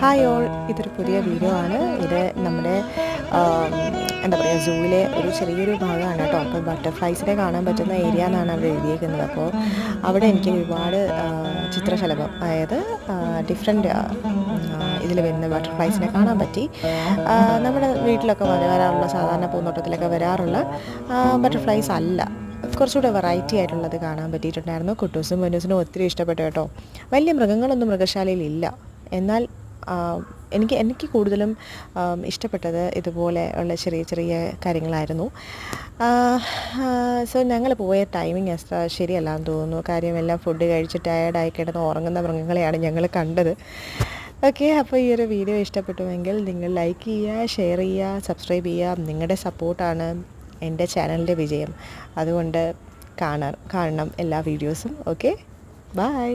Hi all, ഇതൊരു പുതിയ video ആണ്. ഇത് നമ്മുടെ എന്താ പറയുക, സൂവിലെ ഒരു ചെറിയൊരു ഭാഗമാണ് കേട്ടോ. അപ്പോൾ ബട്ടർഫ്ലൈസിനെ കാണാൻ പറ്റുന്ന ഏരിയ എന്നാണ് അവിടെ എഴുതിയിരിക്കുന്നത്. അപ്പോൾ അവിടെ എനിക്ക് ഒരുപാട് ചിത്രശലഭം, അതായത് ഡിഫറെൻറ്റ് ഇതിൽ വരുന്ന ബട്ടർഫ്ലൈസിനെ കാണാൻ പറ്റി. നമ്മുടെ വീട്ടിലൊക്കെ വരാറുള്ള, സാധാരണ പൂന്തോട്ടത്തിലൊക്കെ വരാറുള്ള ബട്ടർഫ്ലൈസ് അല്ല, കുറച്ചുകൂടെ വെറൈറ്റി ആയിട്ടുള്ളത് കാണാൻ പറ്റിയിട്ടുണ്ടായിരുന്നു. കുട്ടൂസും പൊന്നൂസിനും ഒത്തിരി ഇഷ്ടപ്പെട്ടു കേട്ടോ. വലിയ മൃഗങ്ങളൊന്നും മൃഗശാലയിലില്ല, എന്നാൽ എനിക്ക് കൂടുതലും ഇഷ്ടപ്പെട്ടത് ഇതുപോലെ ഉള്ള ചെറിയ ചെറിയ കാര്യങ്ങളായിരുന്നു. സോ ഞങ്ങൾ പോയ ടൈമിങ് അത്ര ശരിയല്ലാന്ന് തോന്നുന്നു. കാര്യം എല്ലാം ഫുഡ് കഴിച്ച് ടയേർഡായി കിടന്ന് ഉറങ്ങുന്ന മൃഗങ്ങളെയാണ് ഞങ്ങൾ കണ്ടത്. ഓക്കെ, അപ്പോൾ ഈ ഒരു വീഡിയോ ഇഷ്ടപ്പെട്ടുവെങ്കിൽ നിങ്ങൾ ലൈക്ക് ചെയ്യുക, ഷെയർ ചെയ്യുക, സബ്സ്ക്രൈബ് ചെയ്യുക. നിങ്ങളുടെ സപ്പോർട്ടാണ് എൻ്റെ ചാനലിൻ്റെ വിജയം. അതുകൊണ്ട് കാണണം എല്ലാ വീഡിയോസും. Okay, by.